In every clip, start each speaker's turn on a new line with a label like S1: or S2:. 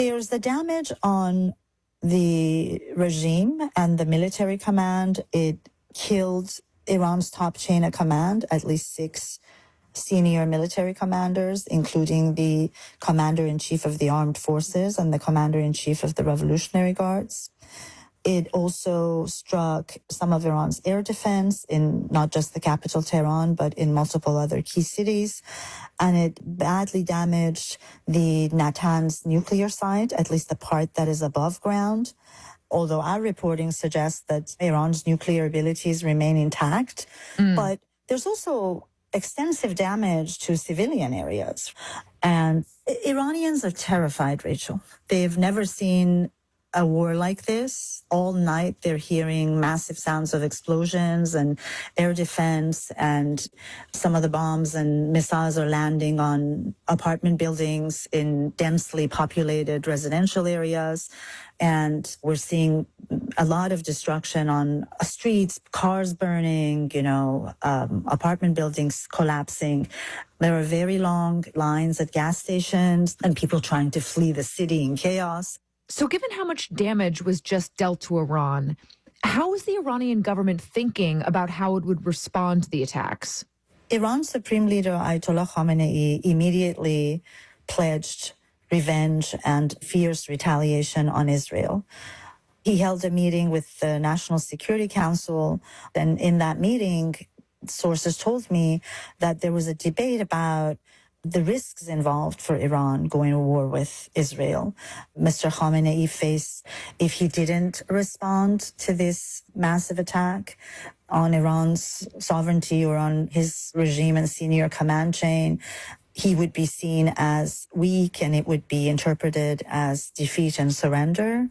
S1: There's the damage on the regime and the military command. It killed Iran's top chain of command, at least 6 senior military commanders, including the commander-in-chief of the armed forces and the commander-in-chief of the Revolutionary Guards. It also struck some of Iran's air defense in not just the capital, Tehran, but in multiple other key cities. And it badly damaged the Natanz nuclear site, at least the part that is above ground. Although our reporting suggests that Iran's nuclear abilities remain intact. But there's also extensive damage to civilian areas. And Iranians are terrified, Rachel. They've never seen a war like this. All night they're hearing massive sounds of explosions and air defense, and some of the bombs and missiles are landing on apartment buildings in densely populated residential areas. And we're seeing a lot of destruction on streets, cars burning, apartment buildings collapsing. There are very long lines at gas stations and people trying to flee the city in chaos.
S2: So given how much damage was just dealt to Iran, how is the Iranian government thinking about how it would respond to the attacks?
S1: Iran's Supreme Leader Ayatollah Khamenei immediately pledged revenge and fierce retaliation on Israel. He held a meeting with the National Security Council, and in that meeting, sources told me that there was a debate about the risks involved for Iran going to war with Israel. Mr. Khamenei faced, if he didn't respond to this massive attack on Iran's sovereignty or on his regime and senior command chain, he would be seen as weak and it would be interpreted as defeat and surrender.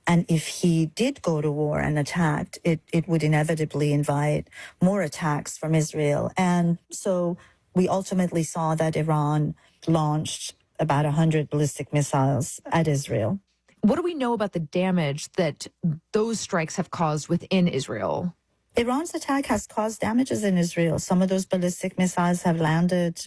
S1: And if he did go to war and attacked, it would inevitably invite more attacks from Israel. And so we ultimately saw that Iran launched about 100 ballistic missiles at Israel.
S2: What do we know about the damage that those strikes have caused within Israel?
S1: Iran's attack has caused damages in Israel. Some of those ballistic missiles have landed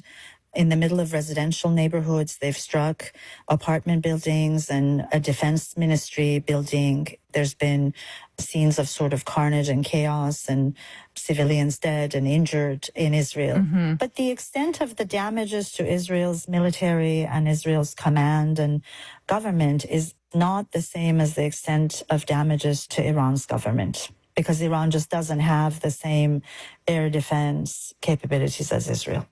S1: in the middle of residential neighborhoods. They've struck apartment buildings and a defense ministry building. There's been scenes of sort of carnage and chaos and civilians dead and injured in Israel. But the extent of the damages to Israel's military and Israel's command and government is not the same as the extent of damages to Iran's government, because Iran just doesn't have the same air defense capabilities as Israel.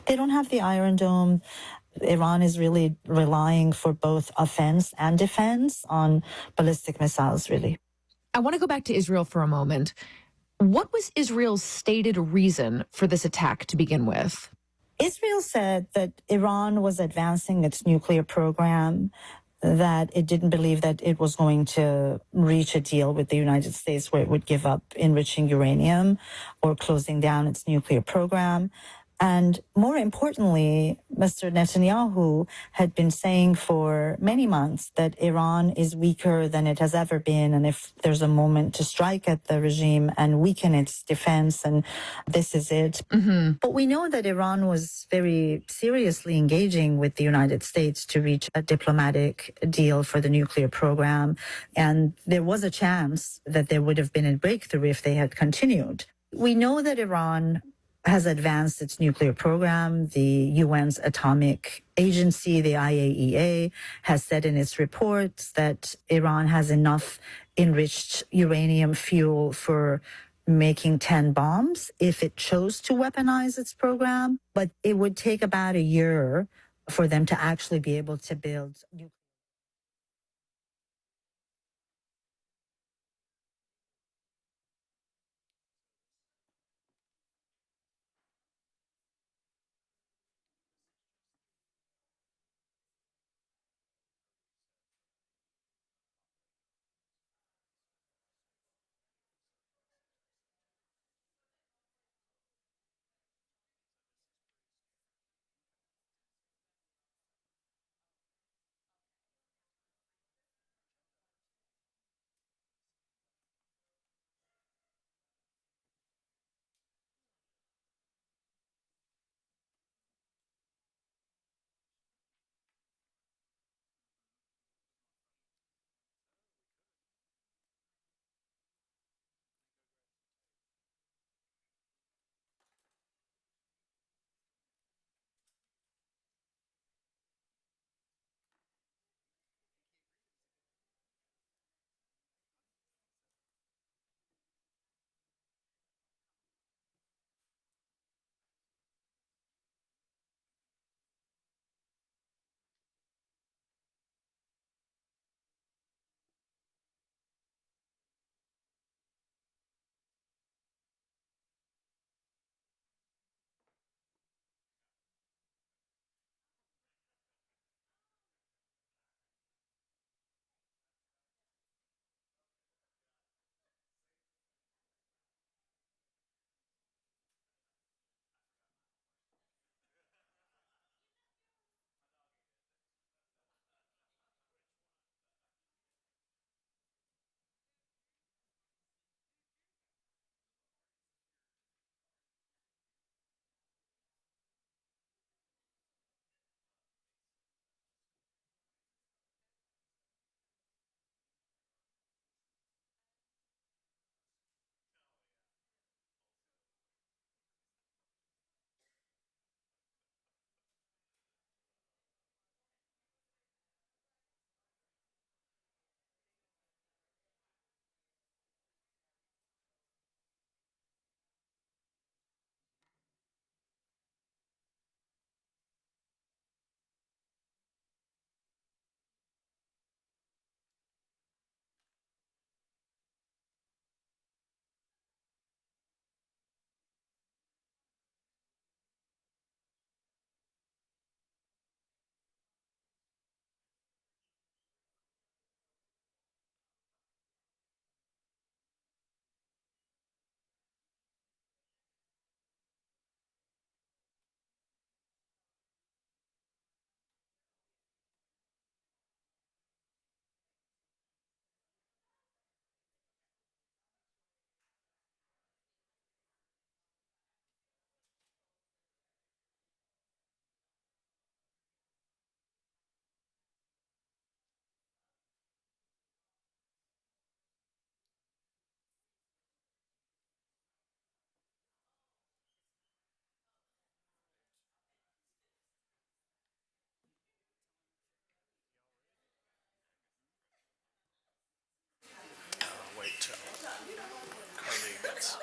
S1: They don't have the Iron Dome. Iran is really relying for both offense and defense on ballistic missiles, really.
S2: I want to go back to Israel for a moment. What was Israel's stated reason for this attack to begin with?
S1: Israel said that Iran was advancing its nuclear program, that it didn't believe that it was going to reach a deal with the United States where it would give up enriching uranium or closing down its nuclear program. And more importantly, Mr. Netanyahu had been saying for many months that Iran is weaker than it has ever been. And if there's a moment to strike at the regime and weaken its defense, and this is it. But we know that Iran was very seriously engaging with the United States to reach a diplomatic deal for the nuclear program. And there was a chance that there would have been a breakthrough if they had continued. We know that Iran has advanced its nuclear program. The UN's atomic agency, the IAEA, has said in its reports that Iran has enough enriched uranium fuel for making 10 bombs if it chose to weaponize its program. But it would take about a year for them to actually be able to build nuclear.
S3: wait till Carly gets.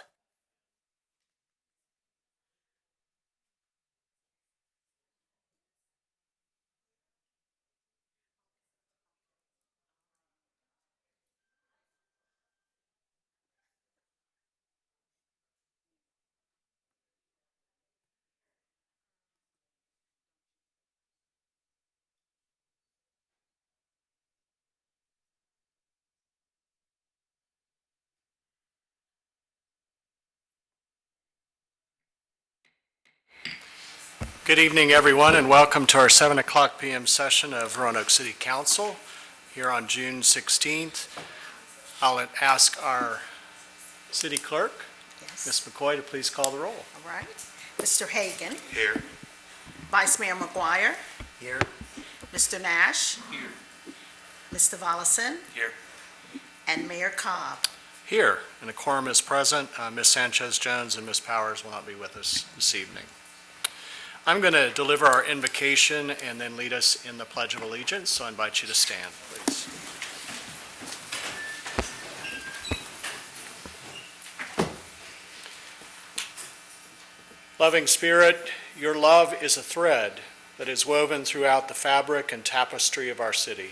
S3: Good evening, everyone, and welcome to our 7 o'clock p.m. session of Roanoke City Council here on June 16th. I'll ask our city clerk,
S4: Yes.
S3: Ms. McCoy, to please call the roll.
S4: All right. Mr. Hagan.
S3: Here.
S4: Vice Mayor McGuire.
S3: Here.
S4: Mr. Nash.
S3: Here.
S4: Mr. Volleson.
S3: Here.
S4: And Mayor Cobb.
S3: Here, and a quorum is present. Ms. Sanchez-Jones and Ms. Powers will not be with us this evening. I'm going to deliver our invocation and then lead us in the Pledge of Allegiance, so I invite you to stand, please. Loving Spirit, your love is a thread that is woven throughout the fabric and tapestry of our city,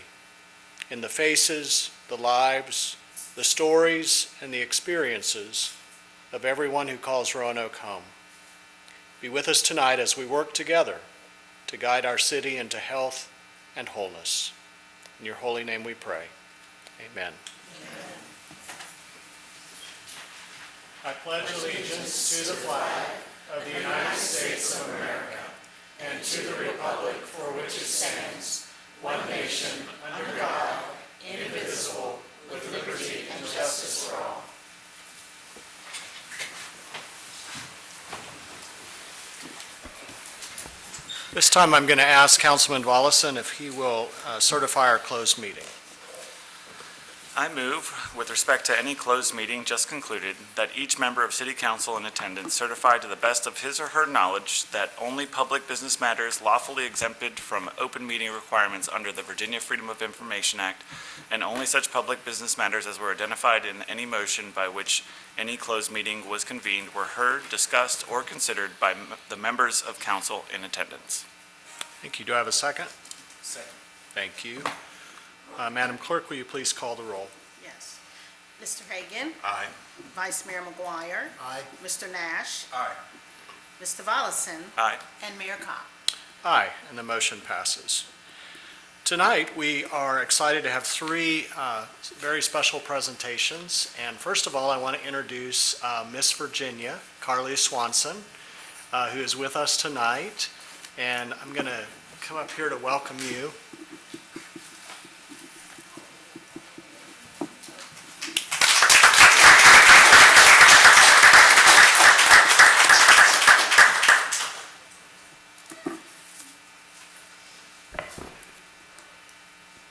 S3: in the faces, the lives, the stories, and the experiences of everyone who calls Roanoke home. Be with us tonight as we work together to guide our city into health and wholeness. In your holy name we pray. Amen. I pledge allegiance to the flag of the United States of America and to the republic for which it stands, one nation, under God, indivisible, with liberty and justice for all. This time I'm going to ask Councilman Volleson if he will certify our closed meeting.
S5: I move, with respect to any closed meeting just concluded, that each member of City Council in attendance certify to the best of his or her knowledge that only public business matters lawfully exempted from open meeting requirements under the Virginia Freedom of Information Act, and only such public business matters as were identified in any motion by which any closed meeting was convened were heard, discussed, or considered by the members of council in attendance.
S3: Thank you. Do I have a second?
S5: Second.
S3: Thank you. Madam Clerk, will you please call the roll?
S4: Yes. Mr. Hagan.
S5: Aye.
S4: Vice Mayor McGuire.
S3: Aye.
S4: Mr. Nash.
S5: Aye.
S4: Mr. Volleson.
S5: Aye.
S4: And Mayor Cobb.
S3: Aye, and the motion passes. Tonight, we are excited to have three very special presentations. And first of all, I want to introduce Miss Virginia, Carly Swanson, who is with us tonight. And I'm going to come up here to welcome you.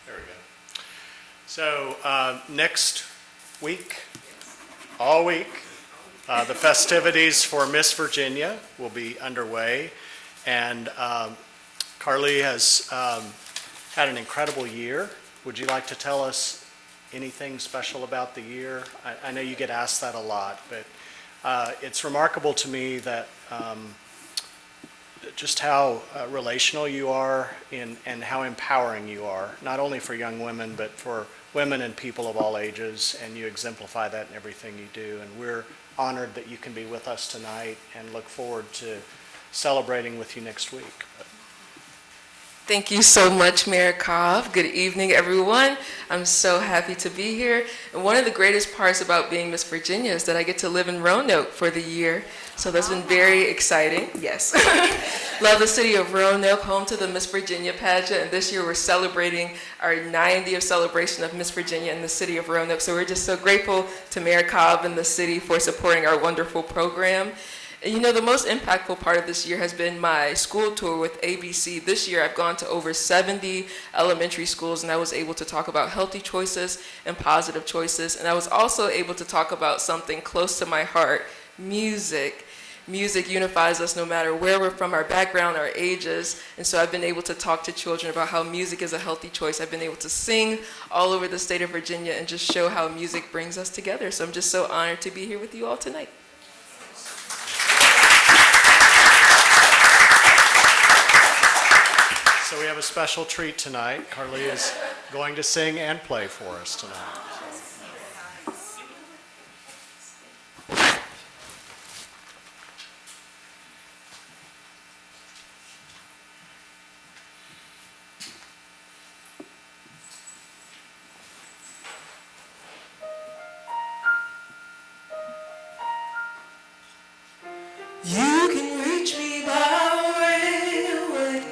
S3: There we go. So next week, all week, the festivities for Miss Virginia will be underway. And Carly has had an incredible year. Would you like to tell us anything special about the year? I know you get asked that a lot, but it's remarkable to me that just how relational you are and how empowering you are, not only for young women, but for women and people of all ages, and you exemplify that in everything you do. And we're honored that you can be with us tonight and look forward to celebrating with you next week.
S6: Thank you so much, Mayor Cobb. Good evening, everyone. I'm so happy to be here. And one of the greatest parts about being Miss Virginia is that I get to live in Roanoke for the year. So that's been very exciting. Yes. Love the city of Roanoke, home to the Miss Virginia pageant. And this year we're celebrating our 90th celebration of Miss Virginia in the city of Roanoke. So we're just so grateful to Mayor Cobb and the city for supporting our wonderful program. You know, the most impactful part of this year has been my school tour with ABC. This year, I've gone to over 70 elementary schools, and I was able to talk about healthy choices and positive choices. And I was also able to talk about something close to my heart, music. music unifies us no matter where we're from, our background, our ages. And so I've been able to talk to children about how music is a healthy choice. I've been able to sing all over the state of Virginia and just show how music brings us together. So I'm just so honored to be here with you all tonight.
S3: So we have a special treat tonight. Carly is going to sing and play for us tonight.
S7: You can reach me by railway.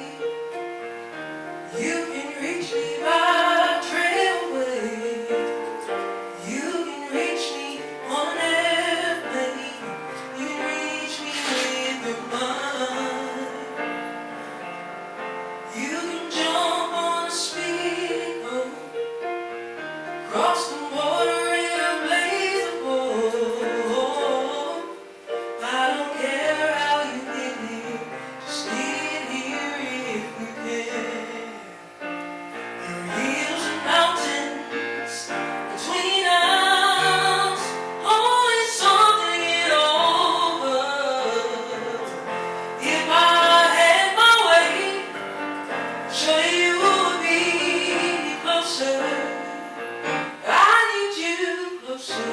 S7: You can reach me by trailway. You can reach me on an airplane. You can reach me with your mind. You can jump on a speedboat, cross the water in a blaze of gold. I don't care how you get here, just get here if you can. There are hills and mountains between us, only something it over. If I had my way, sure you would be closer. I need you closer.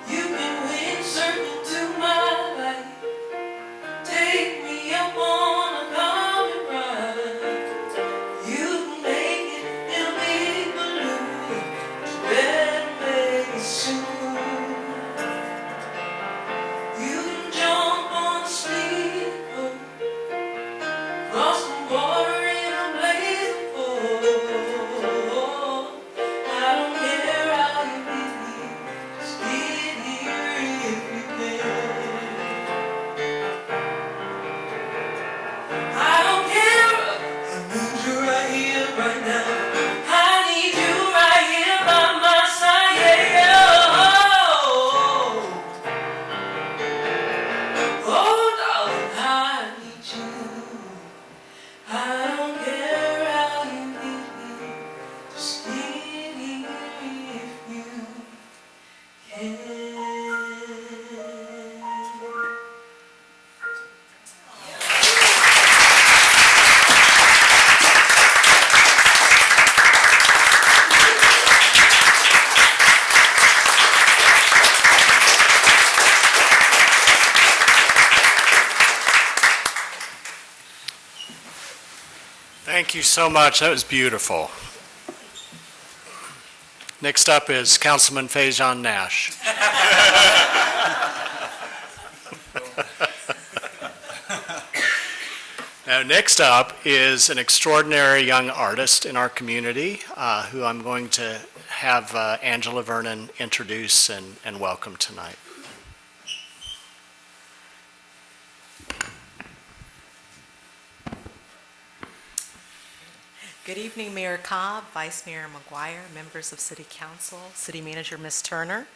S7: You can windsurf into my life, take me up on a common ride. You can make it in a big balloon, but you better make it soon. You can jump on a speedboat, cross the water in a blaze of gold. I don't care how you get here, just get here if you can. I don't care, I need you right here, right now. I need you right here by my side, oh, darling, I need you. I don't care how you get here, just get here if you can.
S3: Thank you so much. That was beautiful. Next up is Councilman Faison Nash. Now, next up is an extraordinary young artist in our community who I'm going to have Angela Vernon introduce and welcome tonight.
S8: Good evening, Mayor Cobb, Vice Mayor McGuire, members of City Council, City Manager Ms. Turner.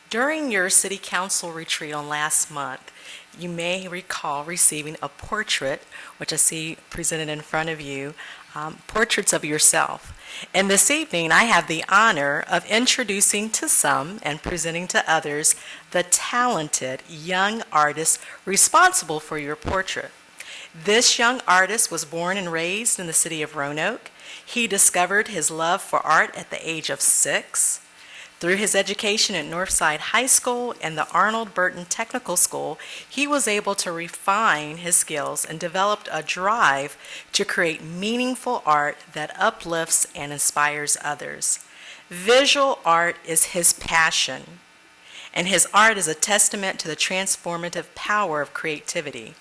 S8: During your City Council retreat on last month, you may recall receiving a portrait, which I see presented in front of you, portraits of yourself. And this evening, I have the honor of introducing to some and presenting to others the talented young artist responsible for your portrait. This young artist was born and raised in the city of Roanoke. He discovered his love for art at the age of 6. Through his education at Northside High School and the Arnold Burton Technical School, he was able to refine his skills and developed a drive to create meaningful art that uplifts and inspires others. Visual art is his passion, and his art is a testament to the transformative power of creativity.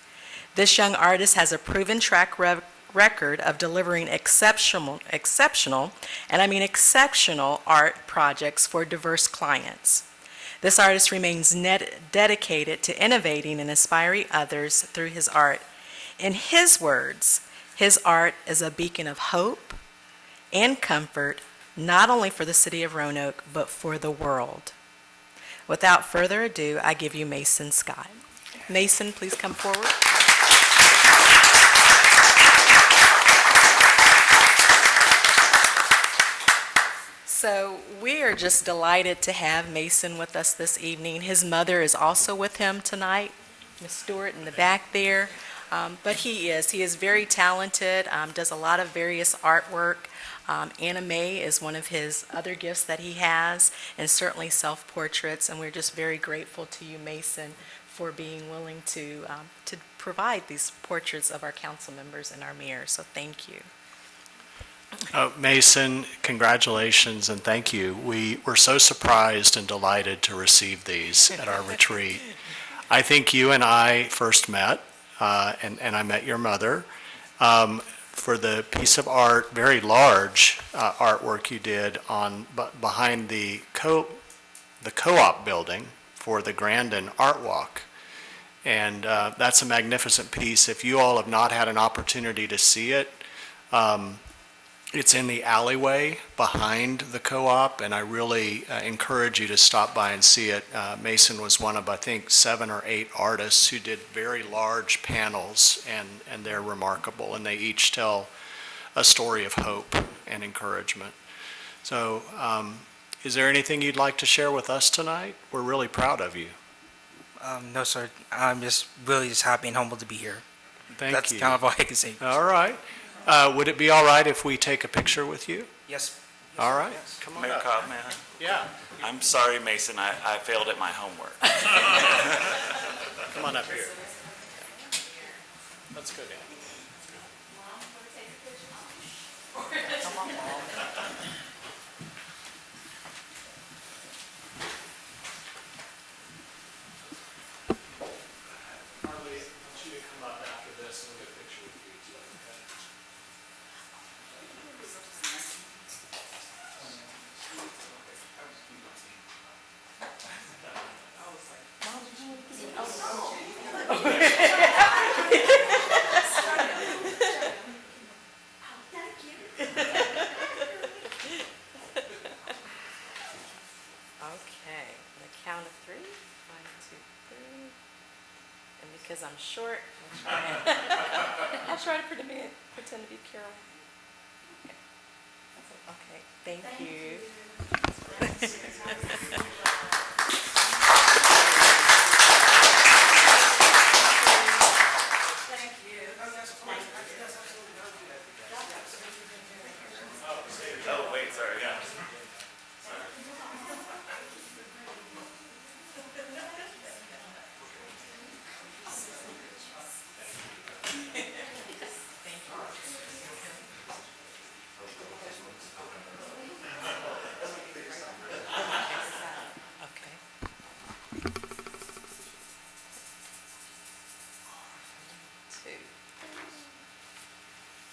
S8: This young artist has a proven track record of delivering exceptional, and I mean exceptional art projects for diverse clients. This artist remains dedicated to innovating and inspiring others through his art. In his words, his art is a beacon of hope and comfort, not only for the city of Roanoke, but for the world. Without further ado, I give you Mason Scott. Mason, please come forward. So we are just delighted to have Mason with us this evening. His mother is also with him tonight, Miss Stewart in the back there. But he is very talented, does a lot of various artwork. Anime is one of his other gifts that he has, and certainly self-portraits. And we're just very grateful to you, Mason, for being willing to provide these portraits of our council members and our mayor. So thank you.
S3: Mason, congratulations and thank you. We were so surprised and delighted to receive these at our retreat. I think you and I first met, and I met your mother, for the piece of art, very large artwork you did behind the co-op building for the Grandin Art Walk. And that's a magnificent piece. If you all have not had an opportunity to see it, it's in the alleyway behind the co-op, and I really encourage you to stop by and see it. Mason was one of, I think, 7 or 8 artists who did very large panels, and they're remarkable, and they each tell a story of hope and encouragement. So is there anything you'd like to share with us tonight? We're really proud of you.
S9: No, sir. I'm just really just happy and humbled to be here.
S3: Thank
S9: That's
S3: you.
S9: kind of all I can say.
S3: All right. Would it be all right if we take a picture with you?
S9: Yes.
S3: All right. Come on
S5: Mayor
S3: up.
S5: Cobb, may I?
S3: Yeah.
S5: I'm sorry, Mason, I failed at my homework.
S3: Come on up here. Let's go down. Harley, I want you to come up after this and we'll get a picture with you too, okay?
S8: Okay, on the count of 3, 1, 2, 3. And because I'm short, I'll try to pretend to be Carol. Okay, thank you.
S5: Oh, wait, sorry, yeah.
S8: Okay. Two.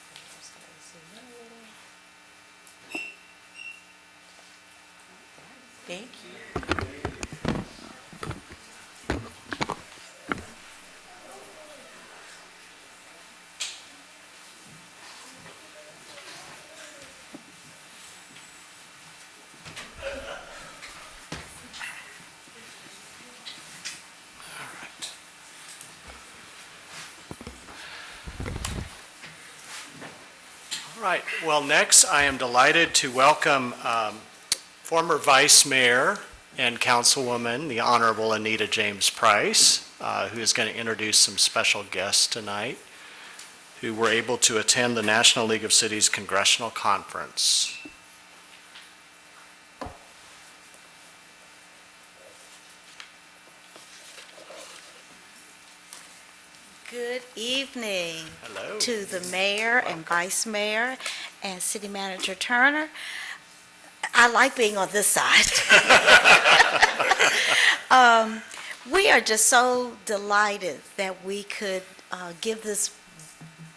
S8: I'm just gonna zoom in a little. Thank you.
S3: All right. Well, next, I am delighted to welcome former Vice Mayor and Councilwoman, the Honorable Anita James Price, who is going to introduce some special guests tonight who were able to attend the National League of Cities Congressional Conference.
S4: Good evening.
S3: Hello.
S4: To the mayor and vice mayor and city manager Turner. I like being on this side. We are just so delighted that we could give this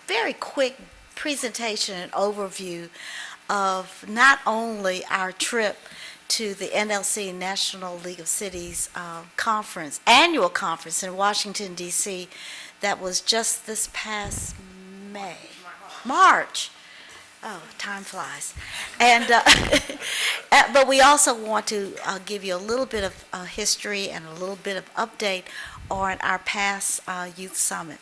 S4: very quick presentation and overview of not only our trip to the NLC National League of Cities conference, annual conference in Washington, D.C., that was just this past March. Oh, time flies. And, but we also want to give you a little bit of history and a little bit of update on our past youth summit.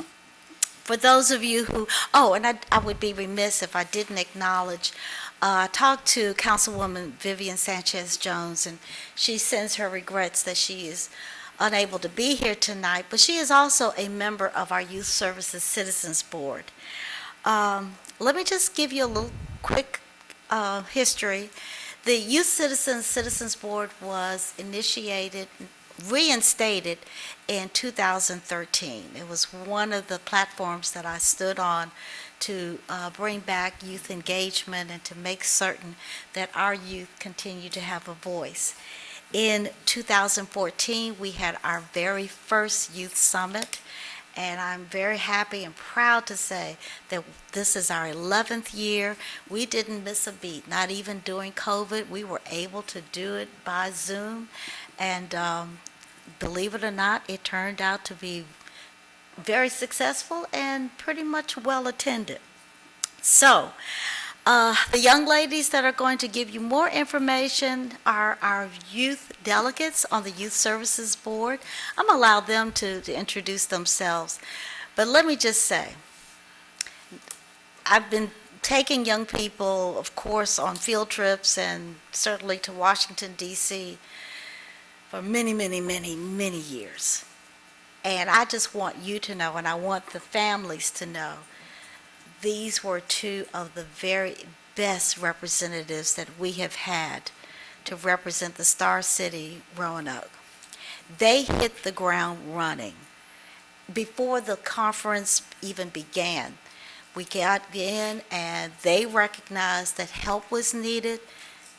S4: For those of you who, oh, and I would be remiss if I didn't acknowledge, I talked to Councilwoman Vivian Sanchez Jones, and she sends her regrets that she is unable to be here tonight, but she is also a member of our Youth Services Citizens Board. Let me just give you a little quick history. The Youth Citizens Board was reinstated in 2013. It was one of the platforms that I stood on to bring back youth engagement and to make certain that our youth continue to have a voice. In 2014, we had our very first youth summit, and I'm very happy and proud to say that this is our 11th year. We didn't miss a beat, not even during COVID. We were able to do it by Zoom, and believe it or not, it turned out to be very successful and pretty much well attended. So, the young ladies that are going to give you more information are our youth delegates on the Youth Services Board. I'm going to allow them to introduce themselves. But let me just say, I've been taking young people, of course, on field trips and certainly to Washington, D.C. for many, many, many, many years. And I just want you to know, and I want the families to know, these were two of the very best representatives that we have had to represent the Star City, Roanoke. They hit the ground running. Before the conference even began, we got in and they recognized that help was needed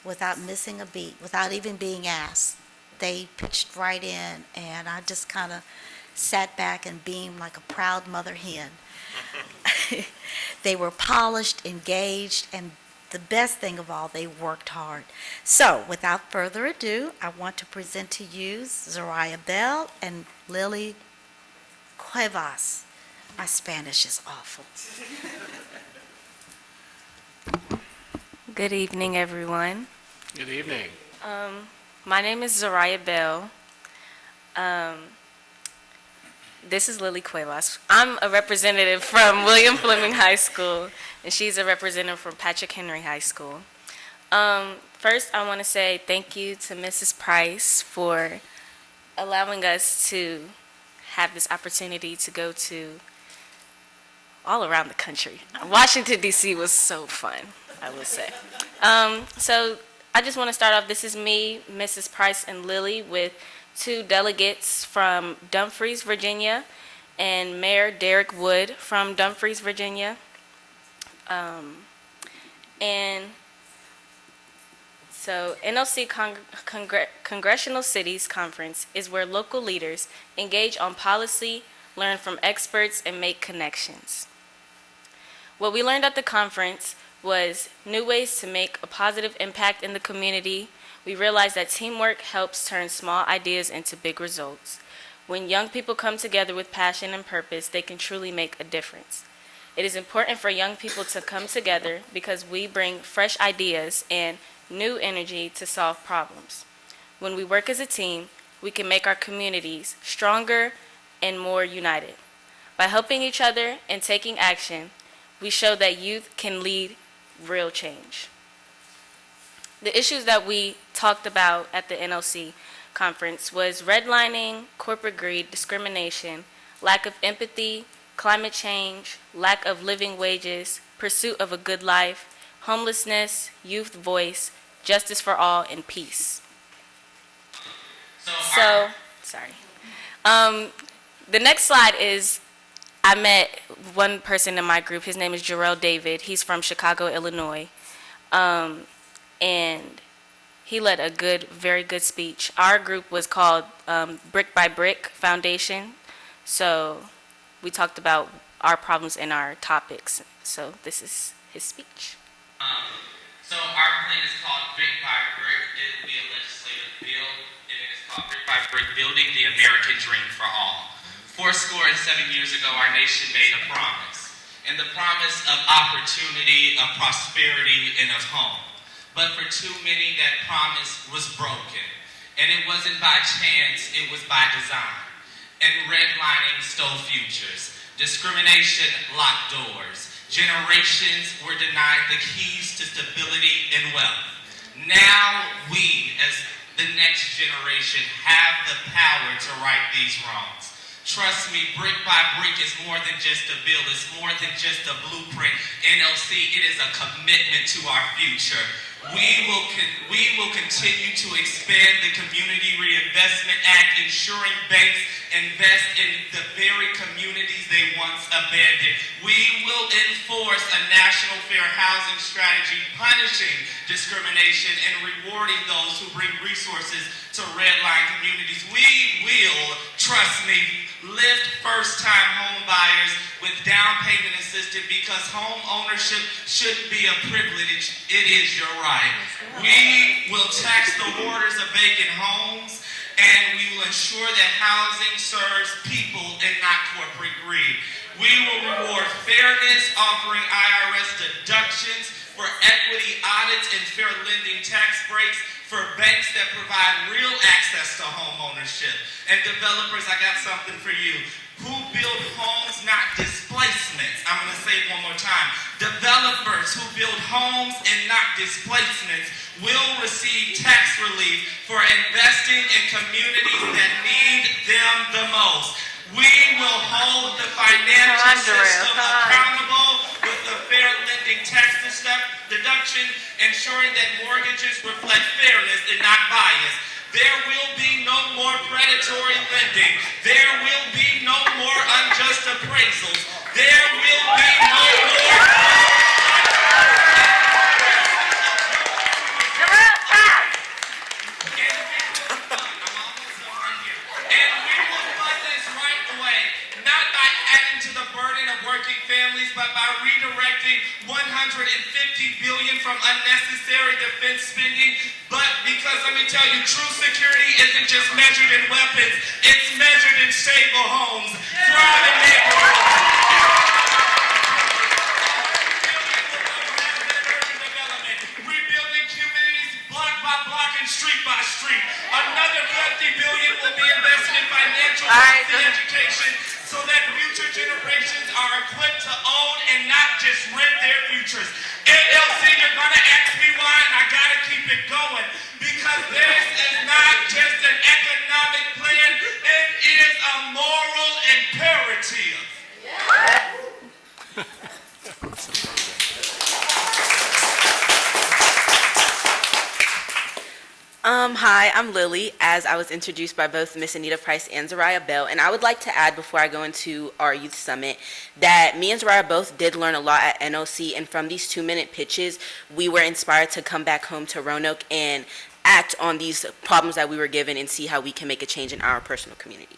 S4: without missing a beat, without even being asked. They pitched right in, and I just kind of sat back and beamed like a proud mother hen. They were polished, engaged, and the best thing of all, they worked hard. So, without further ado, I want to present to you Zoraya Bell and Lily Cuevas. My Spanish is awful.
S10: Good evening, everyone.
S3: Good evening.
S10: My name is Zoraya Bell. This is Lily Cuevas. I'm a representative from William Fleming High School, and she's a representative from Patrick Henry High School. First, I want to say thank you to Mrs. Price for allowing us to have this opportunity to go to all around the country. Washington, D.C. was so fun, I would say. So I just want to start off, this is me, Mrs. Price, and Lily with two delegates from Dumfries, Virginia, and Mayor Derek Wood from Dumfries, Virginia. And so NLC Congressional Cities Conference is where local leaders engage on policy, learn from experts, and make connections. What we learned at the conference was new ways to make a positive impact in the community. We realized that teamwork helps turn small ideas into big results. When young people come together with passion and purpose, they can truly make a difference. It is important for young people to come together because we bring fresh ideas and new energy to solve problems. When we work as a team, we can make our communities stronger and more united. By helping each other and taking action, we show that youth can lead real change. The issues that we talked about at the NLC conference was redlining, corporate greed, discrimination, lack of empathy, climate change, lack of living wages, pursuit of a good life, homelessness, youth voice, justice for all, and peace. The next slide is, I met one person in my group. His name is Jarrell David. He's from Chicago, Illinois. And he led a very good speech. Our group was called Brick by Brick Foundation. So we talked about our problems and our topics. So this is his speech.
S11: So our plan is called Brick by Brick. It will be a legislative bill, and it is called Brick by Brick, Building the American Dream for All. 7 years ago, our nation made a promise. and the promise of opportunity, of prosperity, and of home. But for too many, that promise was broken. And it wasn't by chance, it was by design. And redlining stole futures. Discrimination locked doors. Generations were denied the keys to stability and wealth. Now we, as the next generation, have the power to right these wrongs. Trust me, brick by brick is more than just a bill. It's more than just a blueprint. NLC, it is a commitment to our future. We will continue to expand the Community Reinvestment Act, ensuring banks invest in the very communities they once abandoned. We will enforce a national fair housing strategy, punishing discrimination and rewarding those who bring resources to redline communities. We will, trust me, lift first-time home buyers with down payment assistance, because home ownership shouldn't be a privilege, it is your right. We will tax the hoarders of vacant homes, and we will ensure that housing serves people and not corporate greed. We will reward fairness, offering IRS deductions for equity audits and fair lending tax breaks for banks that provide real access to home ownership. And developers, I got something for you. Who build homes, not displacements. I'm going to say it one more time. Developers who build homes and not displacements will receive tax relief for investing in communities that need them the most. We will hold the financial system accountable with a fair lending tax deduction, ensuring that mortgages reflect fairness and not bias. There will be no more predatory lending. There will be no more unjust appraisals. There will be no more... but by redirecting $150 billion from unnecessary defense spending. But because let me tell you, true security isn't just measured in weapons, it's measured in stable homes, thriving neighborhoods. Rebuilding communities block by block and street by street. Another $50 billion will be invested in financial literacy education, so that future generations are equipped to own and not just rent their futures. NLC, you're going to ask me why, and I got to keep it going. Because this is not just an economic plan, it is a moral imperative.
S12: Hi, I'm Lily, as I was introduced by both Miss Anita Price and Zariah Bell, and I would like to add before I go into our youth summit that me and Zariah both did learn a lot at NOC, and from these 2-minute pitches, we were inspired to come back home to Roanoke and act on these problems that we were given and see how we can make a change in our personal community.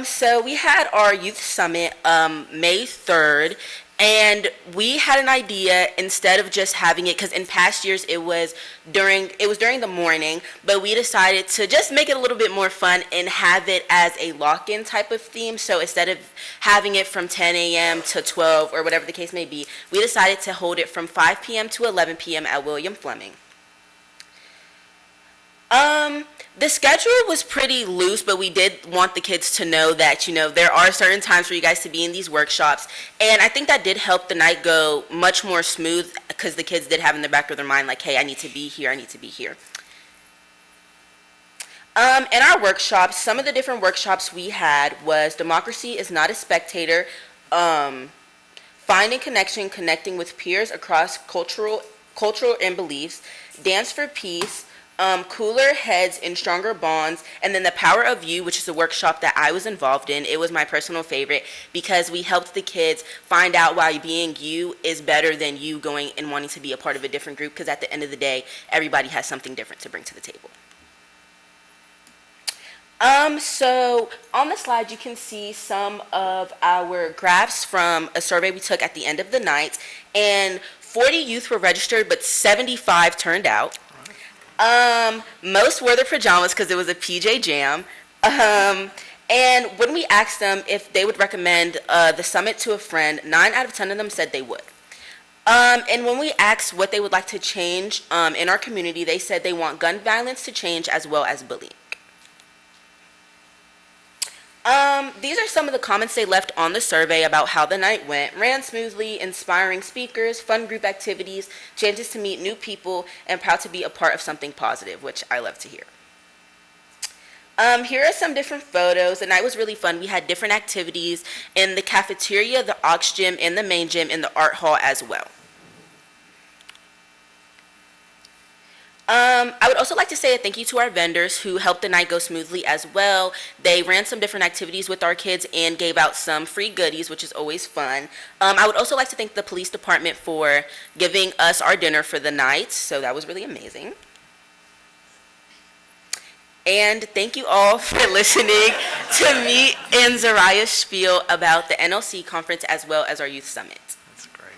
S12: So we had our youth summit May 3rd, and we had an idea, instead of just having it, because in past years it was during the morning, but we decided to just make it a little bit more fun and have it as a lock-in type of theme. So instead of having it from 10 a.m. to 12 or whatever the case may be, we decided to hold it from 5 p.m. to 11 p.m. at William Fleming. The schedule was pretty loose, but we did want the kids to know that, there are certain times for you guys to be in these workshops. And I think that did help the night go much more smooth, because the kids did have in the back of their mind, like, hey, I need to be here, I need to be here. In our workshops, some of the different workshops we had was Democracy is Not a Spectator, Finding Connection, Connecting with Peers Across Cultural and Beliefs, Dance for Peace, Cooler Heads and Stronger Bonds, and then The Power of You, which is a workshop that I was involved in. It was my personal favorite because we helped the kids find out why being you is better than you going and wanting to be a part of a different group, because at the end of the day, everybody has something different to bring to the table. So on the slide, you can see some of our graphs from a survey we took at the end of the night, and 40 youth were registered, but 75 turned out. Most wore their pajamas because it was a PJ Jam. And when we asked them if they would recommend the summit to a friend, 9 out of 10 of them said they would. And when we asked what they would like to change in our community, they said they want gun violence to change as well as bullying. These are some of the comments they left on the survey about how the night went. Ran smoothly, inspiring speakers, fun group activities, chances to meet new people, and proud to be a part of something positive, which I love to hear. Here are some different photos. The night was really fun. We had different activities in the cafeteria, the aux gym, in the main gym, in the art hall as well. I would also like to say a thank you to our vendors who helped the night go smoothly as well. They ran some different activities with our kids and gave out some free goodies, which is always fun. I would also like to thank the police department for giving us our dinner for the night, so that was really amazing. And thank you all for listening to me and Zariah's spiel about the NLC conference as well as our youth summit.
S3: That's great.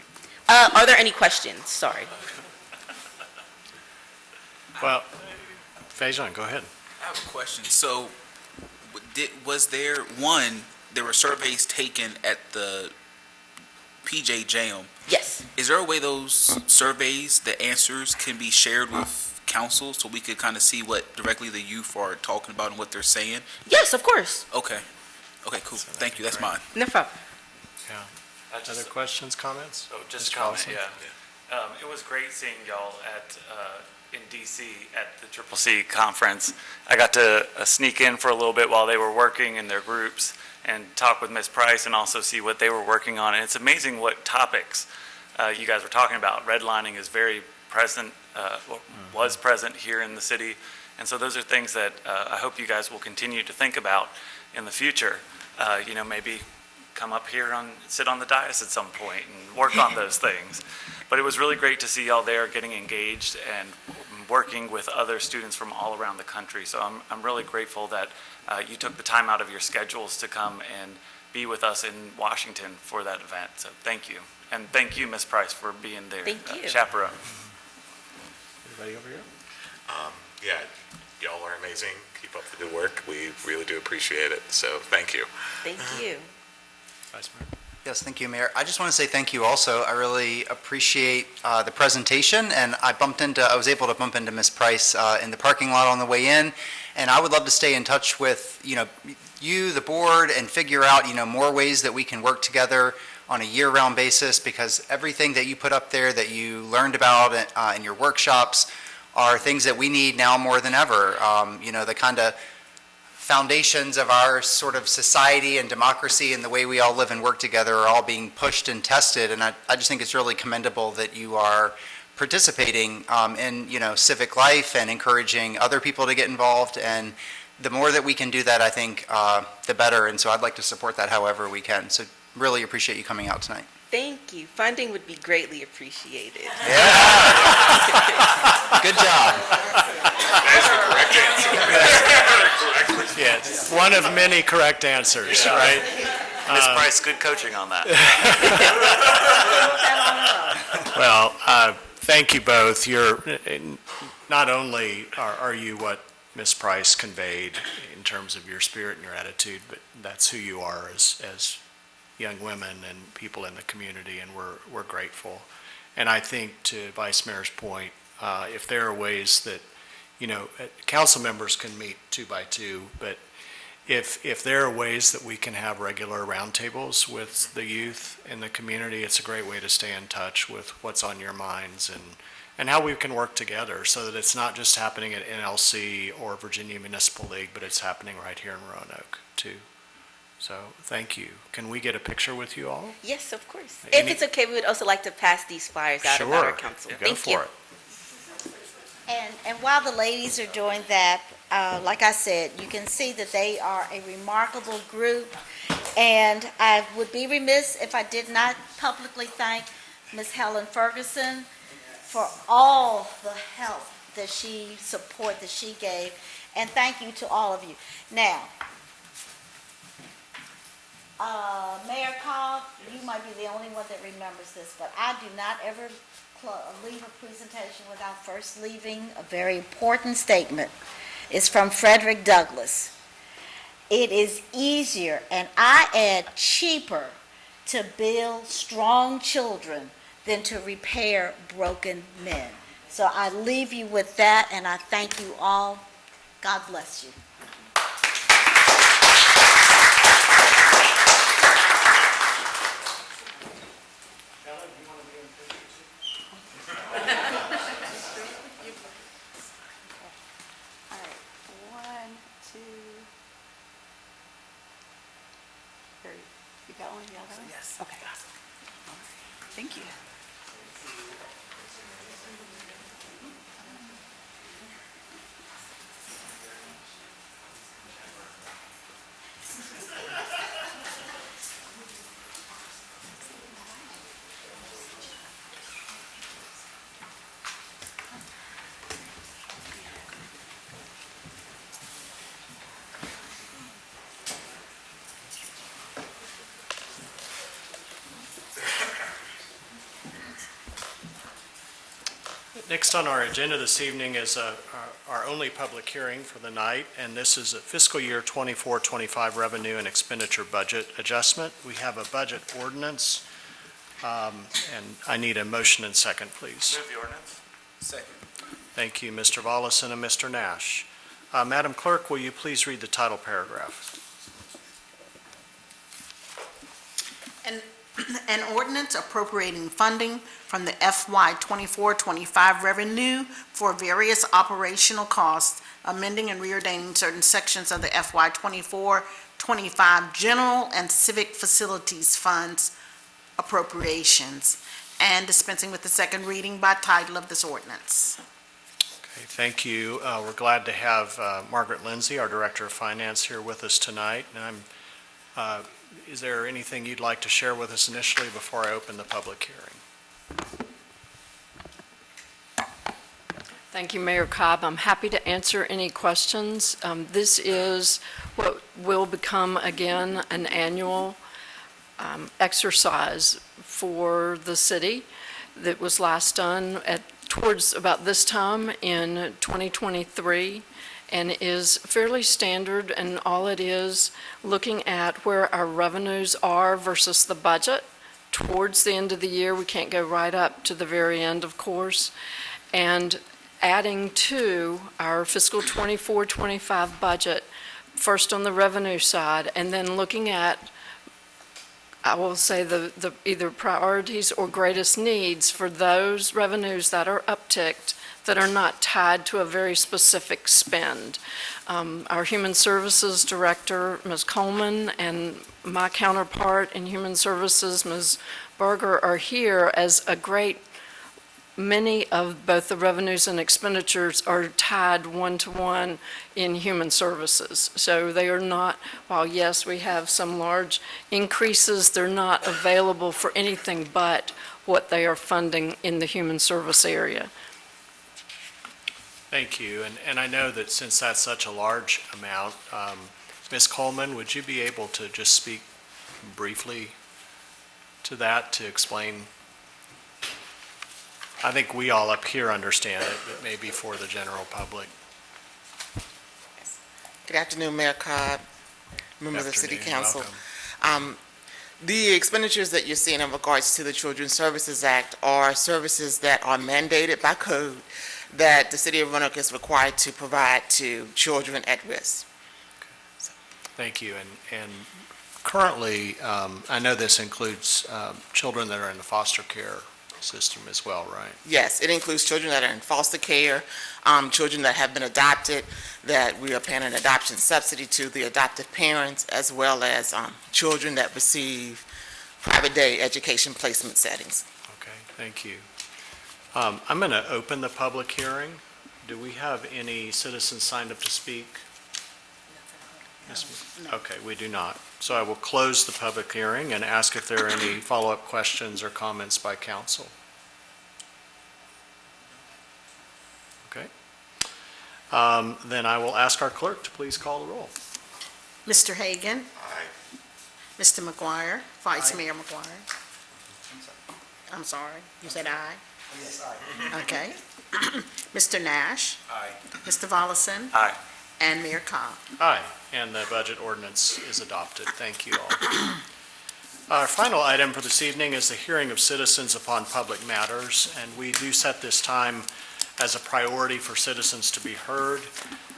S12: Are there any questions? Sorry.
S3: Well, Fajon, go ahead.
S13: I have a question. So, there were surveys taken at the PJ Jam.
S12: Yes.
S13: Is there a way those surveys, the answers, can be shared with council so we could kind of see what directly the youth are talking about and what they're saying?
S12: Yes, of course.
S13: Okay. Okay, cool. Thank you. That's mine.
S12: No problem.
S3: Yeah. Other questions, comments?
S5: Oh, just
S3: Mr.
S5: a comment,
S3: Carlson?
S5: yeah. It was great seeing y'all in DC at the CCC conference. I got to sneak in for a little bit while they were working in their groups and talk with Ms. Price and also see what they were working on. And it's amazing what topics you guys were talking about. Redlining is very present, was present here in the city. And so those are things that I hope you guys will continue to think about in the future. Maybe come up here sit on the dais at some point and work on those things. But it was really great to see y'all there getting engaged and working with other students from all around the country. So I'm really grateful that you took the time out of your schedules to come and be with us in Washington for that event. So thank you. And thank you, Ms. Price, for being there.
S12: Thank you.
S5: Chaperone.
S3: Anybody over here?
S14: Yeah, y'all are amazing. Keep up the good work. We really do appreciate it. So thank you.
S12: Thank you.
S3: Vice Mayor?
S15: Yes, thank you, Mayor. I just want to say thank you also. I really appreciate the presentation, and I was able to bump into Ms. Price in the parking lot on the way in, and I would love to stay in touch with, you, the board, and figure out, more ways that we can work together on a year-round basis, because everything that you put up there that you learned about in your workshops are things that we need now more than ever. The kind of foundations of our sort of society and democracy and the way we all live and work together are all being pushed and tested. And I just think it's really commendable that you are participating in, civic life and encouraging other people to get involved. And the more that we can do that, I think, the better. And so I'd like to support that however we can. So really appreciate you coming out tonight.
S12: Thank you. Funding would be greatly appreciated.
S15: Yeah. Good job.
S14: That's the correct answer.
S3: Yes, one of many correct answers, right?
S5: Ms. Price, good coaching on that.
S3: Well, thank you both. Not only are you what Ms. Price conveyed in terms of your spirit and your attitude, but that's who you are as young women and people in the community, and we're grateful. And I think, to Vice Mayor's point, if there are ways that, council members can meet 2 by 2, but if there are ways that we can have regular roundtables with the youth in the community, it's a great way to stay in touch with what's on your minds and how we can work together so that it's not just happening at NLC or Virginia Municipal League, but it's happening right here in Roanoke too. So thank you. Can we get a picture with you all?
S12: Yes, of course. If it's okay, we would also like to pass these flyers out about our council.
S3: Go for it.
S4: And while the ladies are doing that, like I said, you can see that they are a remarkable group. And I would be remiss if I did not publicly thank Ms. Helen Ferguson for all the help support that she gave. And thank you to all of you. Now, Mayor Cobb, you might be the only one that remembers this, but I do not ever leave a presentation without first leaving a very important statement. It's from Frederick Douglass. it is easier, and I add cheaper, to build strong children than to repair broken men. So I leave you with that, and I thank you all. God bless you. All right, 1, 2. Here, you got one? You got one? Yes. Okay. Thank you.
S3: Next on our agenda this evening is our only public hearing for the night, and this is a fiscal year 24-25 revenue and expenditure budget adjustment. We have a budget ordinance, and I need a motion and second, please.
S5: Move the ordinance.
S13: Second.
S3: Thank you, Mr. Volleson and Mr. Nash. Madam Clerk, will you please read the title paragraph?
S16: An ordinance appropriating funding from the FY 24-25 revenue for various operational costs, amending and reordaining certain sections of the FY 24-25 general and civic facilities funds appropriations, and dispensing with the second reading by title of this ordinance.
S3: Okay, thank you. We're glad to have Margaret Lindsay, our Director of Finance, here with us tonight. And is there anything you'd like to share with us initially before I open the public hearing?
S17: Thank you, Mayor Cobb. I'm happy to answer any questions. This is what will become, again, an annual exercise for the city that was last done towards about this time in 2023, and is fairly standard, and all it is looking at where our revenues are versus the budget towards the end of the year. We can't go right up to the very end, of course, and adding to our fiscal 24-25 budget, first on the revenue side, and then looking at, I will say, the either priorities or greatest needs for those revenues that are upticked that are not tied to a very specific spend. Our Human Services Director, Ms. Coleman, and my counterpart in Human Services, Ms. Berger, are here, as a great many of both the revenues and expenditures are tied one-to-one in Human Services. So they are not, while yes, we have some large increases, they're not available for anything but what they are funding in the Human Service area.
S3: Thank you. And I know that since that's such a large amount, Ms. Coleman, would you be able to just speak briefly to that, to explain? I think we all up here understand it, but maybe for the general public.
S18: Good afternoon, Mayor Cobb, members of City Council.
S3: Welcome.
S18: The expenditures that you're seeing in regards to the Children's Services Act are services that are mandated by code that the City of Roanoke is required to provide to children at risk.
S3: Thank you. And currently, I know this includes children that are in the foster care system as well, right?
S18: Yes, it includes children that are in foster care, children that have been adopted, that we are paying an adoption subsidy to the adoptive parents, as well as children that receive private day education placement settings.
S3: Okay, thank you. I'm going to open the public hearing. Do we have any citizens signed up to speak? No. Okay, we do not. So I will close the public hearing and ask if there are any follow-up questions or comments by council. Okay. Then I will ask our clerk to please call the roll.
S16: Mr. Hagan? Aye. Mr. McGuire? Vice Mayor McGuire? I'm sorry, you said aye?
S15: Yes, aye.
S16: Okay. Mr. Nash?
S13: Aye.
S16: Mr. Volleson?
S5: Aye.
S16: and Mayor Cobb.
S3: Aye, and the budget ordinance is adopted. Thank you all. Our final item for this evening is the hearing of citizens upon public matters, and we do set this time as a priority for citizens to be heard.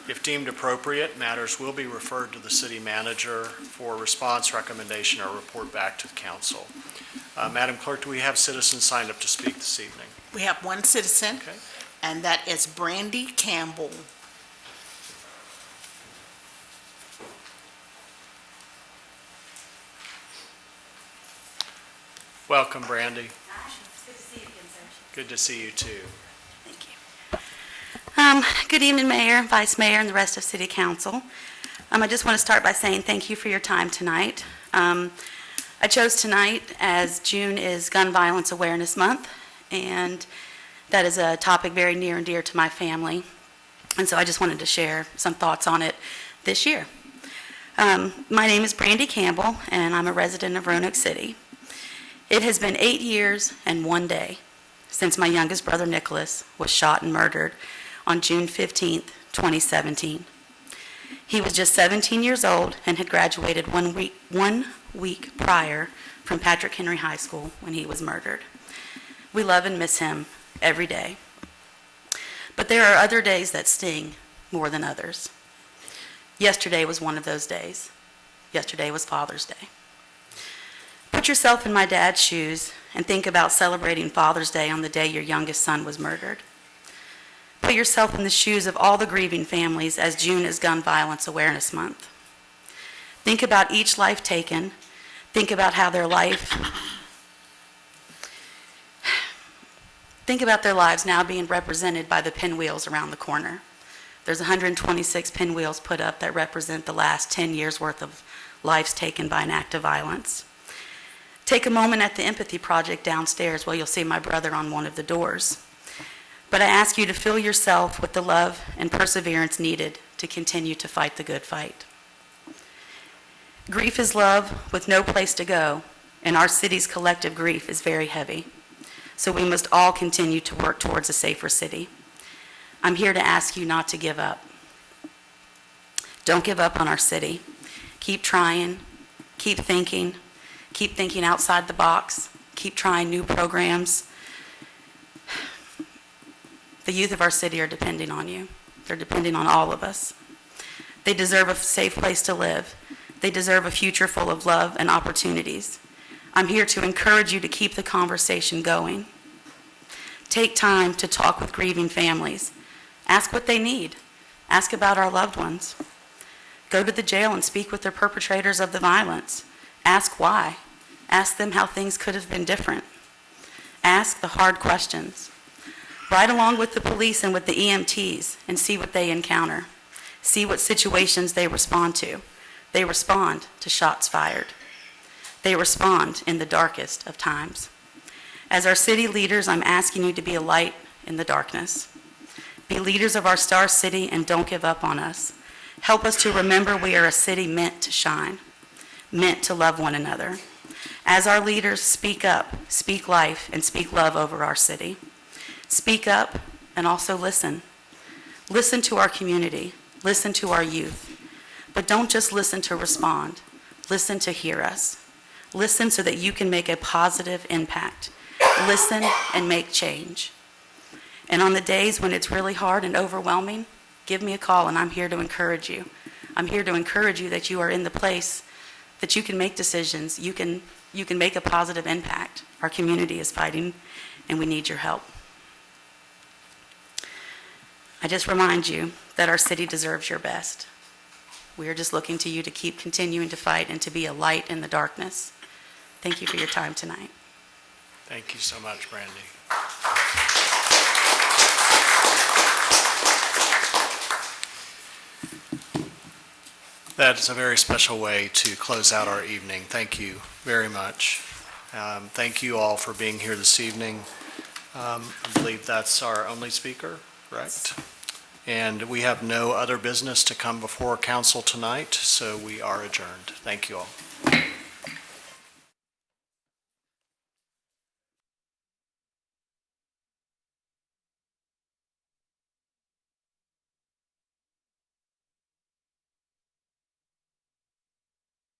S3: If deemed appropriate, matters will be referred to the city manager for response, recommendation, or report back to the council. Madam Clerk, do we have citizens signed up to speak this evening?
S16: We have one citizen,
S3: Okay.
S16: and that is Brandy Campbell.
S3: Welcome, Brandy. Good to see you too.
S19: Good evening, Mayor, Vice Mayor, and the rest of City Council. I just want to start by saying thank you for your time tonight. I chose tonight as June is Gun Violence Awareness Month, and that is a topic very near and dear to my family. And so I just wanted to share some thoughts on it this year. My name is Brandy Campbell, and I'm a resident of Roanoke City. It has been 8 years and 1 day since my youngest brother, Nicholas, was shot and murdered on June 15th, 2017. He was just 17 years old and had graduated 1 week prior from Patrick Henry High School when he was murdered. We love and miss him every day. But there are other days that sting more than others. Yesterday was one of those days. Yesterday was Father's Day. Put yourself in my dad's shoes and think about celebrating Father's Day on the day your youngest son was murdered. Put yourself in the shoes of all the grieving families as June is Gun Violence Awareness Month. Think about each life taken. Think about how Think about their lives now being represented by the pinwheels around the corner. There's 126 pinwheels put up that represent the last 10 years worth of lives taken by an act of violence. Take a moment at the Empathy Project downstairs where you'll see my brother on one of the doors. But I ask you to fill yourself with the love and perseverance needed to continue to fight the good fight. Grief is love with no place to go, and our city's collective grief is very heavy. So we must all continue to work towards a safer city. I'm here to ask you not to give up. Don't give up on our city. Keep trying, keep thinking outside the box, keep trying new programs. The youth of our city are depending on you. They're depending on all of us. They deserve a safe place to live. They deserve a future full of love and opportunities. I'm here to encourage you to keep the conversation going. Take time to talk with grieving families. Ask what they need. Ask about our loved ones. Go to the jail and speak with the perpetrators of the violence. Ask why. Ask them how things could have been different. Ask the hard questions. Ride along with the police and with the EMTs and see what they encounter. See what situations they respond to. They respond to shots fired. They respond in the darkest of times. As our city leaders, I'm asking you to be a light in the darkness. Be leaders of our star city and don't give up on us. Help us to remember we are a city meant to shine, meant to love one another. As our leaders, speak up, speak life, and speak love over our city. Speak up and also listen. Listen to our community. Listen to our youth. But don't just listen to respond. Listen to hear us. Listen so that you can make a positive impact. Listen and make change. And on the days when it's really hard and overwhelming, give me a call and I'm here to encourage you. I'm here to encourage you that you are in the place that you can make decisions. You can make a positive impact. Our community is fighting and we need your help. I just remind you that our city deserves your best. We are just looking to you to keep continuing to fight and to be a light in the darkness. Thank you for your time tonight.
S3: Thank you so much, Brandy. That is a very special way to close out our evening. Thank you very much. Thank you all for being here this evening. I believe that's our only speaker, correct? And we have no other business to come before council tonight, so we are adjourned. Thank you all.